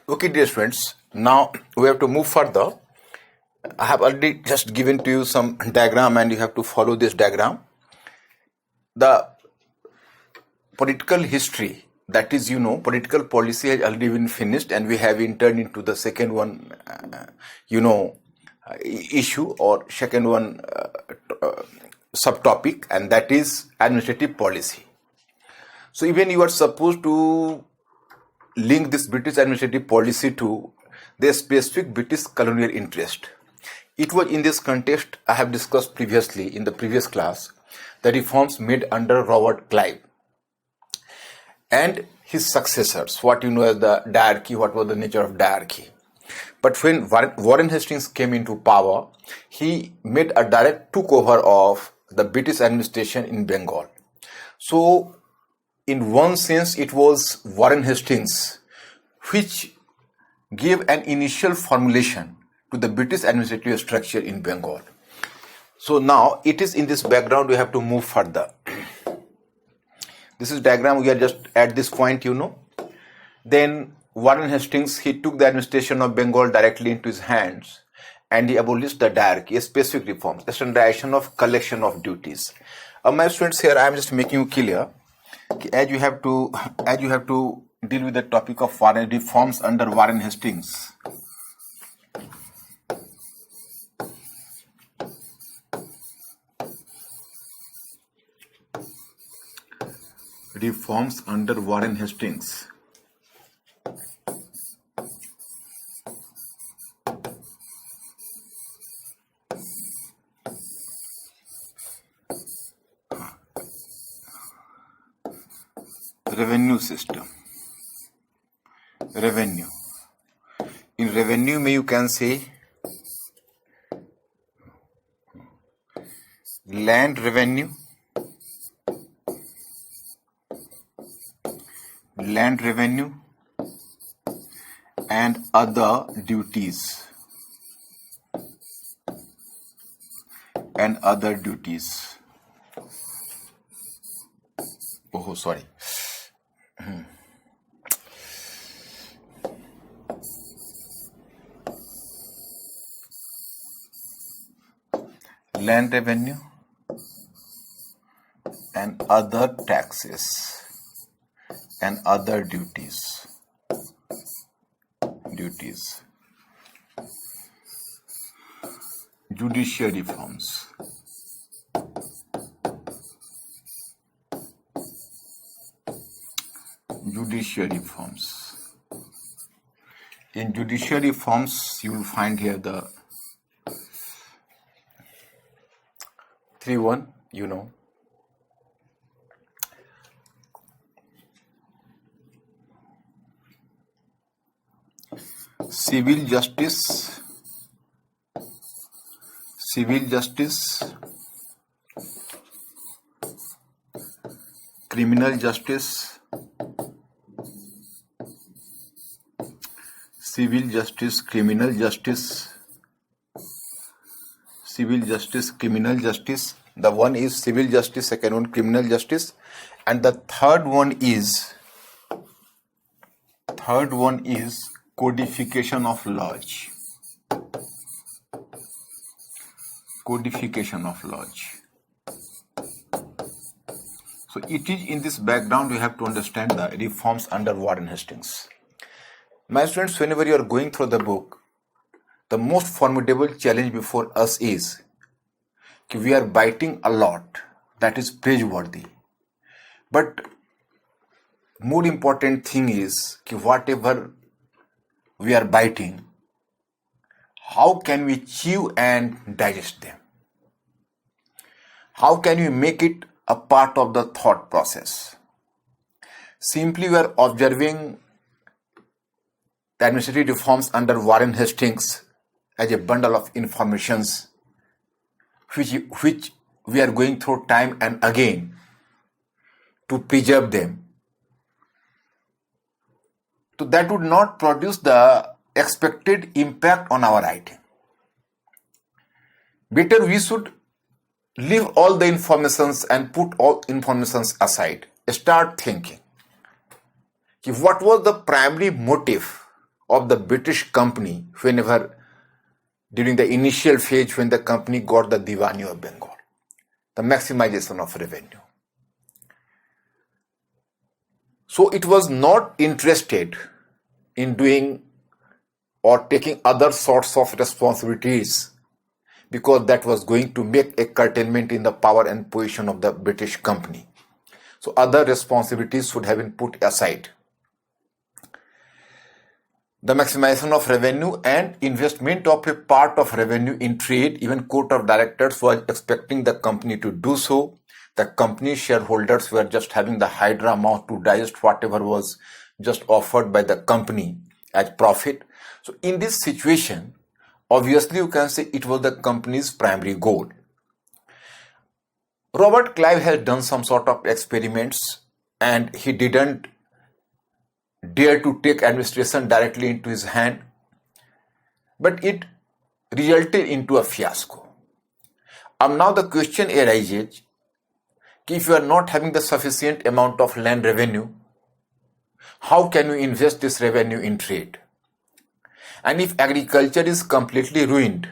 Okay, dear friends, now we have to move further. I have already just given to you some diagram and you have to follow this diagram. The political history, that is, political policy has already been finished and we have entered into the second one, issue or second one subtopic, and that is administrative policy. So even you are supposed to link this British administrative policy to the specific British colonial interest. It was in this context I have discussed previously in the previous class the reforms made under Robert Clive and his successors, what you know as the diarchy, what was the nature of diarchy. But when Warren Hastings came into power, he made a direct takeover of the British administration in Bengal. So in one sense, it was Warren Hastings which gave an initial formulation to the British administrative structure in Bengal. So now it is in this background we have to move further. This is diagram, we are just at this point, Then Warren Hastings, he took the administration of Bengal directly into his hands and he abolished the diarchy, specific reforms, the standardization of collection of duties. My students, here I am just making you clear, as you have to deal with the topic of foreign reforms under Warren Hastings. Reforms under Warren Hastings. Revenue system. Revenue. In revenue, you can say land revenue, and other duties. Oh, sorry. Land revenue and other taxes and other duties. Judicial reforms. In judicial reforms, you will find here the 3-1, Civil justice, criminal justice, criminal justice. The one is civil justice, second one criminal justice, and the third one is codification of laws. So it is in this background we have to understand the reforms under Warren Hastings. My students, whenever you are going through the book, the most formidable challenge before us is that we are biting a lot, that is praiseworthy. But more important thing is that whatever we are biting, how can we chew and digest them? How can we make it a part of the thought process? Simply we are observing the administrative reforms under Warren Hastings as a bundle of informations which we are going through time and again to preserve them. So that would not produce the expected impact on our writing. Better we should leave all the informations and put all informations aside. Start thinking. What was the primary motive of the British company during the initial phase when the company got the Diwani of Bengal, the maximization of revenue. So it was not interested in doing or taking other sorts of responsibilities because that was going to make a curtailment in the power and position of the British company. So other responsibilities should have been put aside. The maximization of revenue and investment of a part of revenue in trade, even court of directors was expecting the company to do so. The company shareholders were just having the hydra mouth to digest whatever was just offered by the company as profit. So in this situation, obviously you can say it was the company's primary goal. Robert Clive has done some sort of experiments and he didn't dare to take administration directly into his hand, but it resulted into a fiasco. Now the question arises, if you are not having the sufficient amount of land revenue, how can you invest this revenue in trade? And if agriculture is completely ruined,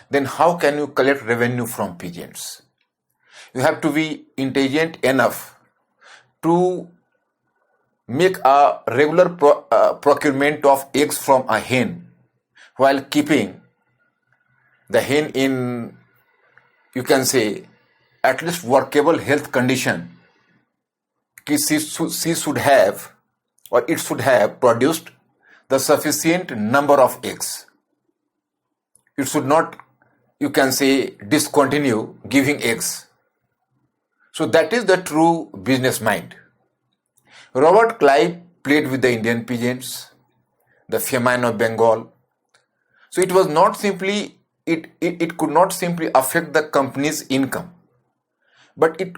then how can you collect revenue from peasants? You have to be intelligent enough to make a regular procurement of eggs from a hen while keeping the hen in, you can say, at least workable health condition. She should have, or it should have produced the sufficient number of eggs. It should not, you can say, discontinue giving eggs. So that is the true business mind. Robert Clive played with the Indian peasants, the famine of Bengal. So it was not simply, it could not simply affect the company's income, but it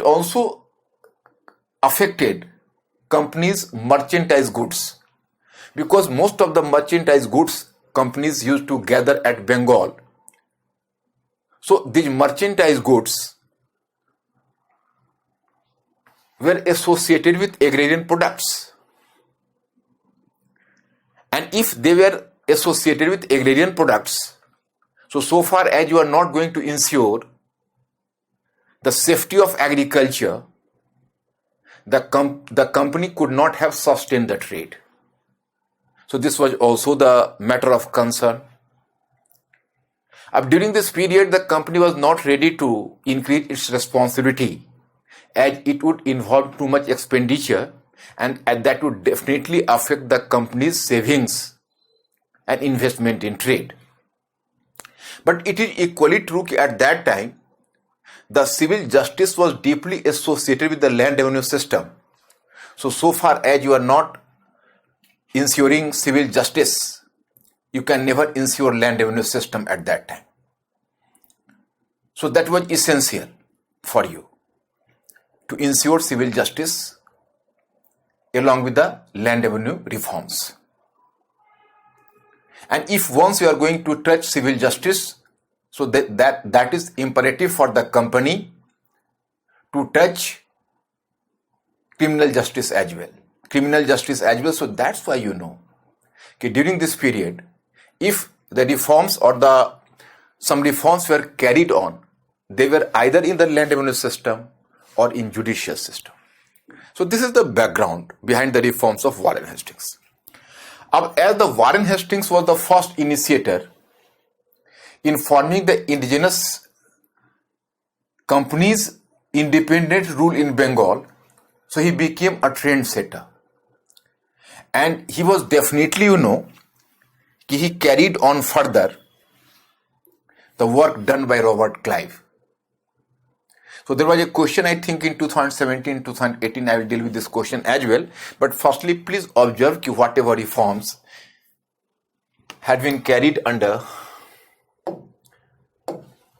also affected company's merchandise goods, because most of the merchandise goods companies used to gather at Bengal. So these merchandise goods were associated with agrarian products. And if they were associated with agrarian products, so far as you are not going to ensure the safety of agriculture, the company could not have sustained the trade. So this was also the matter of concern. During this period, the company was not ready to increase its responsibility, as it would involve too much expenditure and that would definitely affect the company's savings and investment in trade. But it is equally true at that time, the civil justice was deeply associated with the land revenue system. So far as you are not ensuring civil justice, you can never ensure land revenue system at that time. So that was essential for you to ensure civil justice along with the land revenue reforms. And if once you are going to touch civil justice, so that is imperative for the company to touch criminal justice as well. So that's why during this period, if the reforms or some reforms were carried on, they were either in the land revenue system or in judicial system. So this is the background behind the reforms of Warren Hastings. As the Warren Hastings was the first initiator in forming the indigenous companies' independent rule in Bengal, so he became a trendsetter. And he was definitely, he carried on further the work done by Robert Clive. So there was a question, I think in 2017, 2018, I will deal with this question as well. But firstly, please observe whatever reforms had been carried under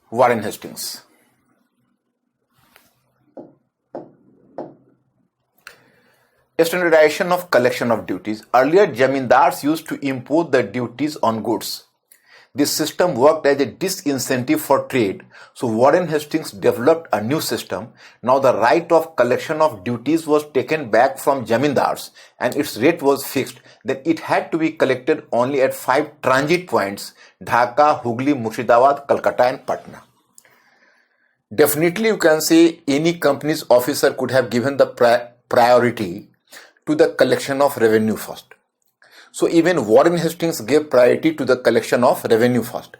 Warren Hastings. Standardization of collection of duties. Earlier, zamindars used to impose the duties on goods. This system worked as a disincentive for trade. So Warren Hastings developed a new system. Now the right of collection of duties was taken back from jamindars and its rate was fixed. Then it had to be collected only at 5 transit points: Dhaka, Hooghly, Murshidabad, Calcutta and Patna. Definitely you can say any company's officer could have given the priority to the collection of revenue first. So even Warren Hastings gave priority to the collection of revenue first.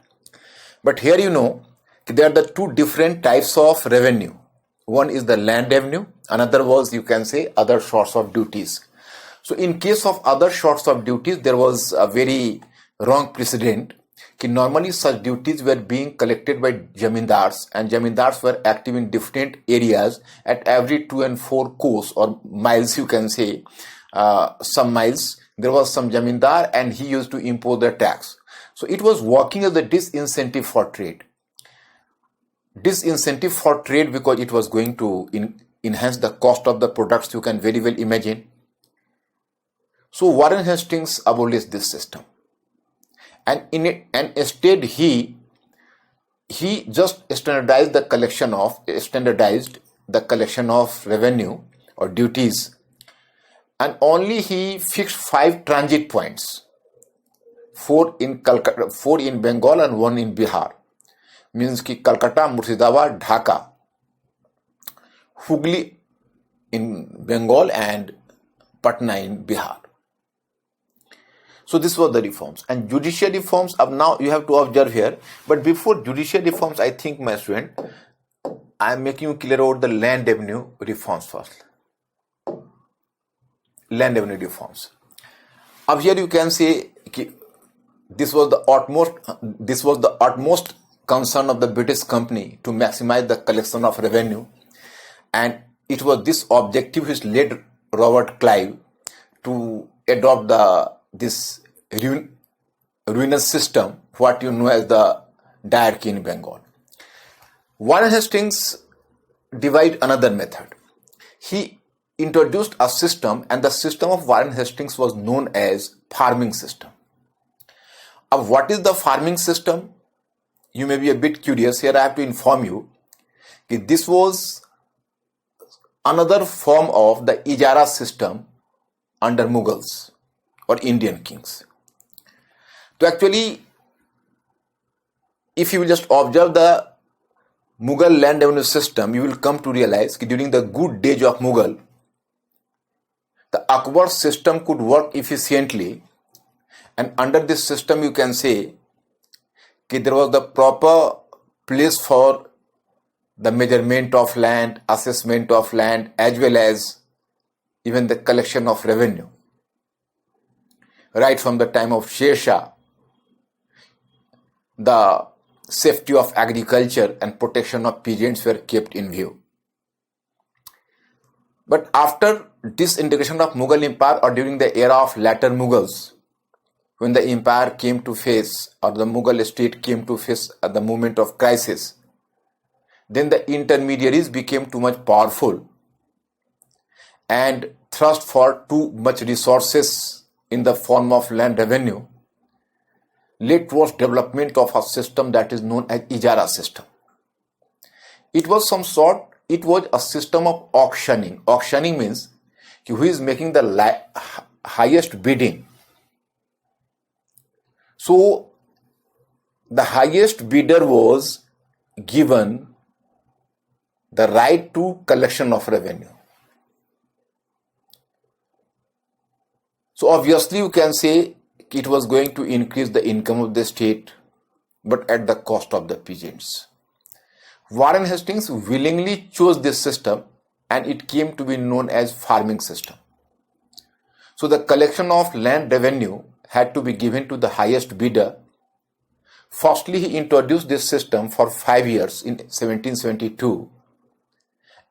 But here there are the two different types of revenue. One is the land revenue, another was you can say other sorts of duties. So in case of other sorts of duties, there was a very wrong precedent. Normally such duties were being collected by jamindars, and jamindars were active in different areas at every 2 and 4 kos or miles, you can say, some miles. There was some jamindar and he used to impose the tax. So it was working as a disincentive for trade. Disincentive for trade because it was going to enhance the cost of the products, you can very well imagine. So Warren Hastings abolished this system. And instead he just standardized the collection of revenue or duties, and only he fixed 5 transit points, 4 in Calcutta, 4 in Bengal and 1 in Bihar. Means ki Calcutta, Murshidabad, Dhaka, Hooghly in Bengal and Patna in Bihar. So this was the reforms. And judicial reforms, now you have to observe here. But before judicial reforms, I think, my student, I am making you clear about the land revenue reforms first. Land revenue reforms. Up here you can say this was the utmost concern of the British company to maximize the collection of revenue, and it was this objective which led Robert Clive to adopt this ruinous system, what you know as the diarchy in Bengal. Warren Hastings devised another method. He introduced a system, and the system of Warren Hastings was known as farming system. What is the farming system? You may be a bit curious. Here I have to inform you that this was another form of the Ijara system under Mughals or Indian kings. So actually, if you will just observe the Mughal land revenue system, you will come to realize that during the good days of Mughal, the Akbar system could work efficiently, and under this system you can say that there was the proper place for the measurement of land, assessment of land, as well as even the collection of revenue. Right from the time of Sher Shah, the safety of agriculture and protection of peasants were kept in view. But after disintegration of Mughal Empire, or during the era of latter Mughals, when the empire came to face, or the Mughal state came to face at the moment of crisis, then the intermediaries became too much powerful and thrust for too much resources in the form of land revenue, led towards development of a system that is known as Ijara system. It was a system of auctioning. Auctioning means who is making the highest bidding. So the highest bidder was given the right to collection of revenue. So obviously you can say it was going to increase the income of the state, but at the cost of the peasants. Warren Hastings willingly chose this system, and it came to be known as farming system. So the collection of land revenue had to be given to the highest bidder. Firstly, he introduced this system for 5 years in 1772.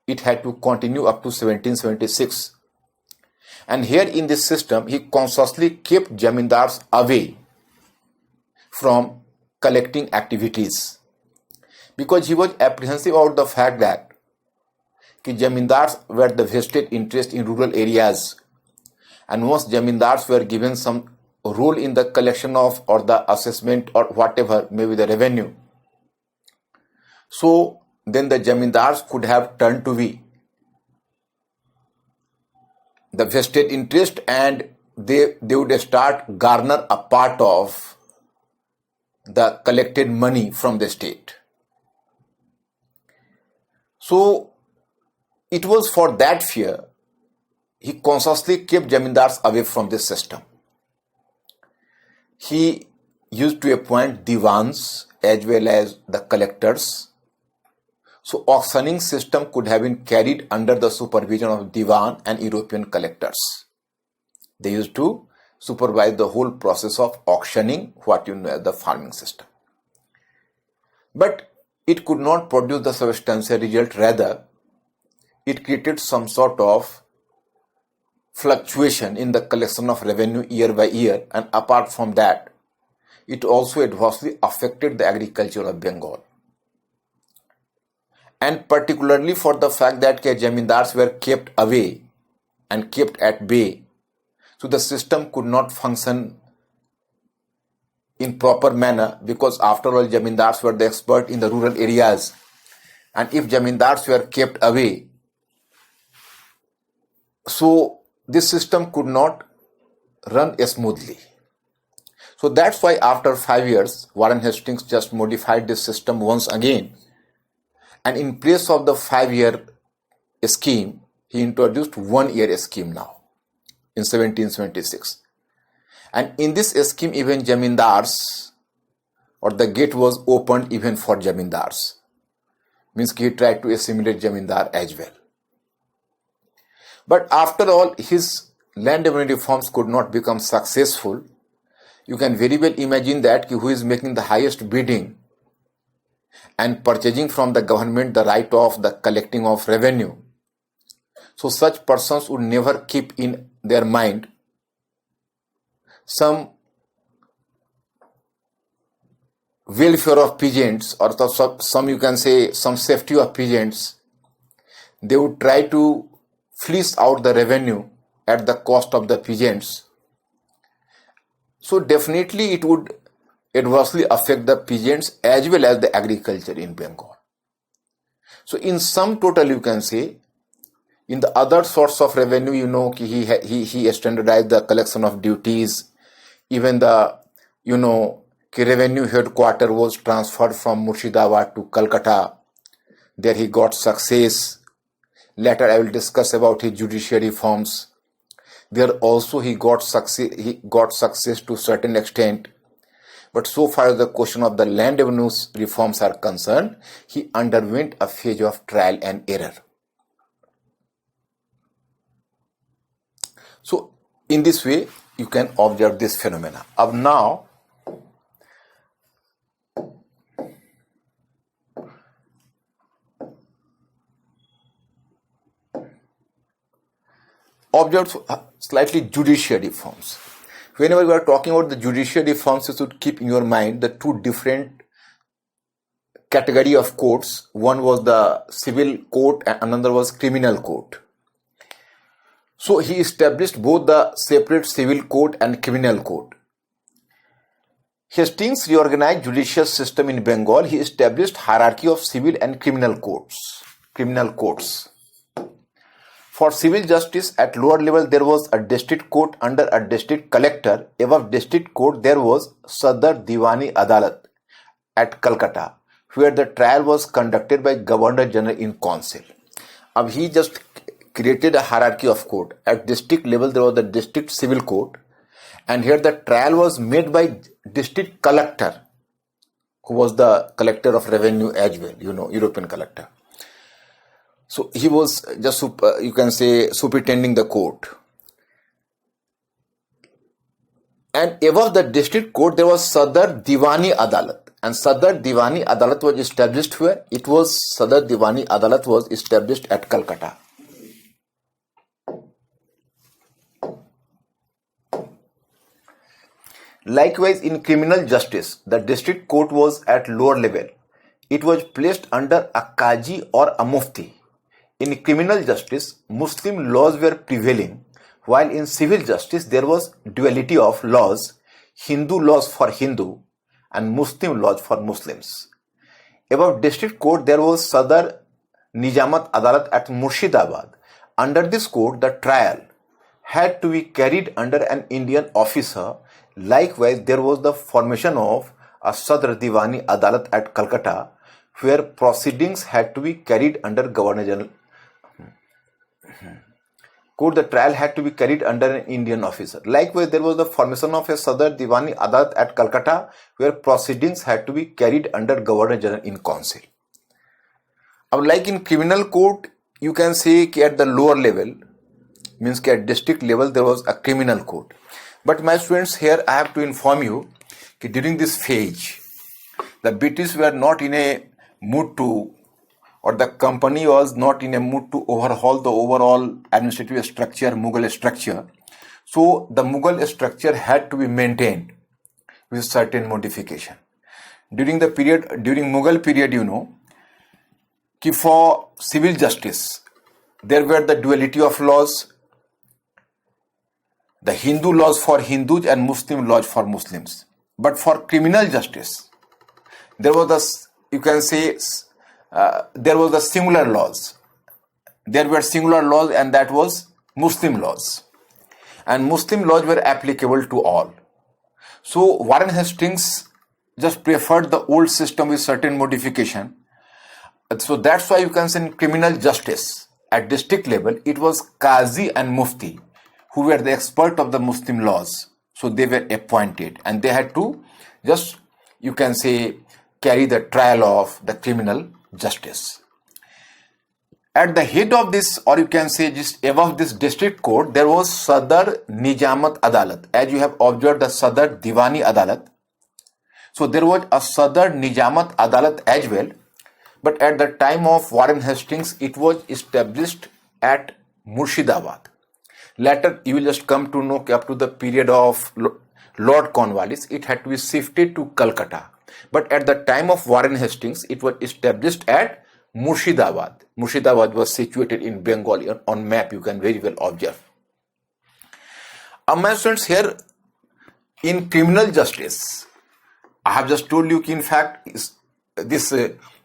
It had to continue up to 1776. And here in this system, he consciously kept jamindars away from collecting activities, because he was apprehensive about the fact that jamindars were the vested interest in rural areas, and once jamindars were given some role in the collection of or the assessment or whatever may be the revenue. So then the jamindars could have turned to be the vested interest, and they would start garner a part of the collected money from the state. So it was for that fear he consciously kept jamindars away from this system. He used to appoint divans as well as the collectors. So auctioning system could have been carried under the supervision of divan and European collectors. They used to supervise the whole process of auctioning, what you know as the farming system. But it could not produce the substantial result. Rather, it created some sort of fluctuation in the collection of revenue year by year, and apart from that, it also adversely affected the agriculture of Bengal. And particularly for the fact that jamindars were kept away and kept at bay, so the system could not function in proper manner, because after all jamindars were the expert in the rural areas, and if jamindars were kept away, so this system could not run smoothly. So that's why after 5 years, Warren Hastings just modified this system once again. And in place of the 5-year scheme, he introduced 1-year scheme now in 1776. And in this scheme, even jamindars, or the gate was opened even for jamindars. Means he tried to assimilate jamindar as well. But after all, his land revenue reforms could not become successful. You can very well imagine that who is making the highest bidding and purchasing from the government the right of the collecting of revenue. So such persons would never keep in their mind some welfare of peasants, or some you can say some safety of peasants. They would try to fleece out the revenue at the cost of the peasants. So definitely it would adversely affect the peasants as well as the agriculture in Bengal. So in sum total, you can say, in the other source of revenue, you know, he standardized the collection of duties. Even the, revenue headquarter was transferred from Murshidabad to Calcutta. There he got success. Later I will discuss about his judiciary reforms. There also he got success to a certain extent. But so far as the question of the land revenue reforms are concerned, he underwent a phase of trial and error. So in this way, you can observe this phenomena. Now, observe slightly judiciary reforms. Whenever we are talking about the judiciary reforms, you should keep in your mind the two different category of courts. One was the civil court and another was criminal court. So he established both the separate civil court and criminal court. Hastings reorganized judicial system in Bengal. He established hierarchy of civil and criminal courts. For civil justice at lower level, there was a district court under a district collector. Above district court, there was Sadar Diwani Adalat at Calcutta, where the trial was conducted by Governor General in Council. He just created a hierarchy of court. At district level, there was the district civil court, and here the trial was made by district collector, who was the collector of revenue as well, European collector. So he was just, superintending the court. And above the district court, there was Sadar Diwani Adalat. And Sadar Diwani Adalat was established where? Sadar Diwani Adalat was established at Calcutta. Likewise, in criminal justice, the district court was at lower level. It was placed under a Qazi or a Mufti. In criminal justice, Muslim laws were prevailing, while in civil justice there was duality of laws, Hindu laws for Hindu and Muslim laws for Muslims. About district court, there was Sadar Nijamat Adalat at Murshidabad. Under this court, the trial had to be carried under an Indian officer. Likewise, there was the formation of a Sadr Diwani Adalat at Calcutta, where proceedings had to be carried under Governor General. Court, the trial had to be carried under an Indian officer. Likewise, there was the formation of a Sadr Diwani Adalat at Calcutta, where proceedings had to be carried under Governor General in council. Like in criminal court, you can say at the lower level, means at district level, there was a criminal court. But my students, here I have to inform you that during this phase, the British were not in a mood to, or the company was not in a mood to overhaul the overall administrative structure, Mughal structure. So the Mughal structure had to be maintained with certain modification. During Mughal period, for civil justice, there were the duality of laws, the Hindu laws for Hindus and Muslim laws for Muslims. But for criminal justice, there was there was the singular laws. There were singular laws, and that was Muslim laws. And Muslim laws were applicable to all. So Warren Hastings just preferred the old system with certain modification. So that's why you can say in criminal justice at district level, it was Qazi and Mufti who were the expert of the Muslim laws. So they were appointed and they had to just, you can say, carry the trial of the criminal justice. At the head of this, or you can say just above this district court, there was Sadar Nijamat Adalat. As you have observed the Sadar Diwani Adalat. So there was a Sadar Nijamat Adalat as well. But at the time of Warren Hastings, it was established at Murshidabad. Later, you will just come to know up to the period of Lord Cornwallis, it had to be shifted to Calcutta. But at the time of Warren Hastings, it was established at Murshidabad. Murshidabad was situated in Bengal. On map, you can very well observe. My students, here in criminal justice, I have just told you, in fact, this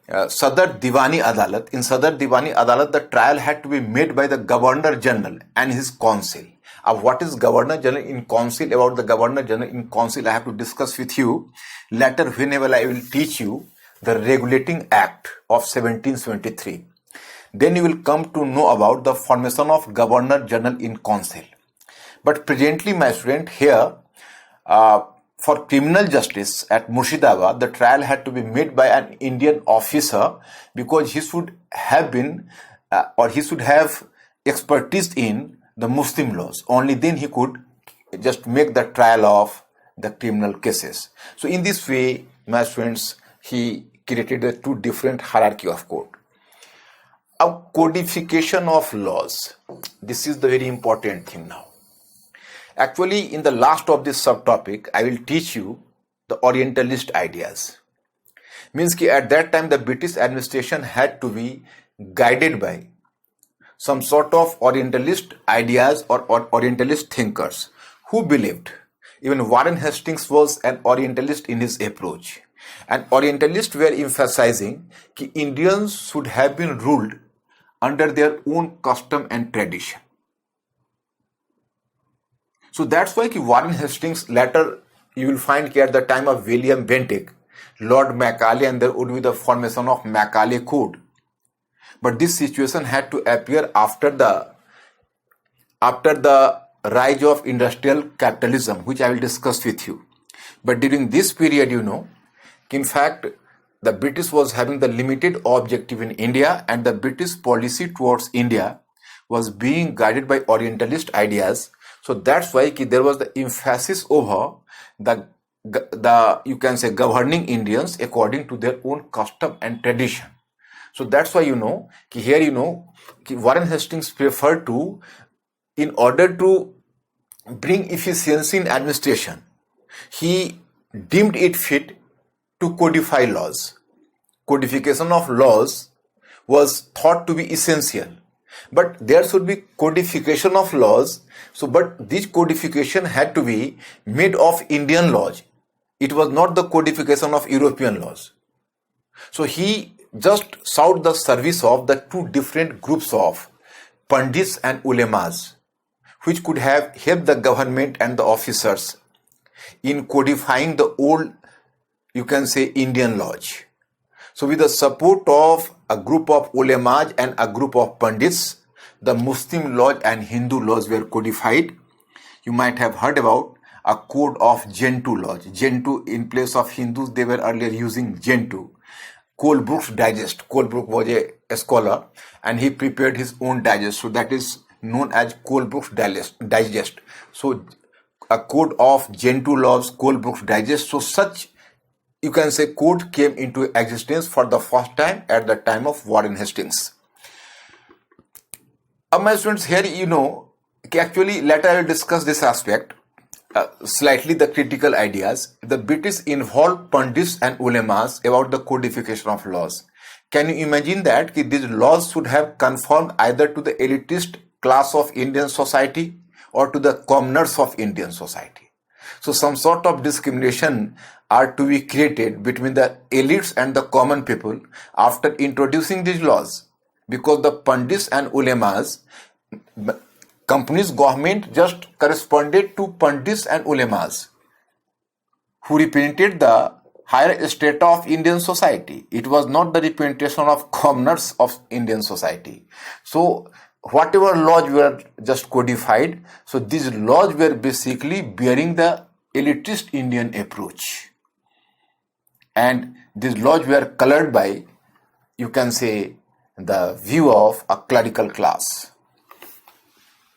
Sadar Diwani Adalat. In Sadar Diwani Adalat, the trial had to be made by the Governor General and his council. What is Governor General in council? About the Governor General in council, I have to discuss with you later whenever I will teach you the Regulating Act of 1773. Then you will come to know about the formation of Governor General in council. But presently, my student, here for criminal justice at Murshidabad, the trial had to be made by an Indian officer because he should have been he should have expertise in the Muslim laws. Only then he could just make the trial of the criminal cases. So in this way, my students, he created a two different hierarchy of court. A codification of laws. This is the very important thing now. Actually, in the last of this subtopic, I will teach you the Orientalist ideas. Means that at that time, the British administration had to be guided by some sort of Orientalist ideas or Orientalist thinkers who believed. Even Warren Hastings was an Orientalist in his approach. And Orientalists were emphasizing that Indians should have been ruled under their own custom and tradition. So that's why Warren Hastings, later you will find at the time of William Bentinck, Lord Macaulay, and there would be the formation of Macaulay Code. But this situation had to appear after the rise of industrial capitalism, which I will discuss with you. But during this period, in fact, the British was having the limited objective in India, and the British policy towards India was being guided by Orientalist ideas. So that's why there was the emphasis over the you can say governing Indians according to their own custom and tradition. So that's why here Warren Hastings preferred to, in order to bring efficiency in administration, he deemed it fit to codify laws. Codification of laws was thought to be essential. But there should be codification of laws So, but this codification had to be made of Indian laws. It was not the codification of European laws. So he just sought the service of the two different groups of Pandits and Ulemas, which could have helped the government and the officers in codifying the old, you can say, Indian laws. So with the support of a group of ulemas and a group of pandits, the Muslim laws and Hindu laws were codified. You might have heard about a code of Gentoo laws. Gentoo, in place of Hindus, they were earlier using Gentoo. Colebrook's Digest. Colebrook was a scholar and he prepared his own digest. So that is known as Colebrook's Digest. So a code of Gentoo laws, Colebrook's Digest. So such, you can say, code came into existence for the first time at the time of Warren Hastings. My students, here actually later I will discuss this aspect, slightly the critical ideas. The British involved Pandits and Ulemas about the codification of laws. Can you imagine that these laws should have conformed either to the elitist class of Indian society or to the commoners of Indian society? So some sort of discrimination are to be created between the elites and the common people after introducing these laws, because the Pandits and Ulemas, company's government just corresponded to Pandits and Ulemas who represented the higher strata of Indian society. It was not the representation of commoners of Indian society. So whatever laws were just codified, so these laws were basically bearing the elitist Indian approach. And these laws were colored by, you can say, the view of a clerical class.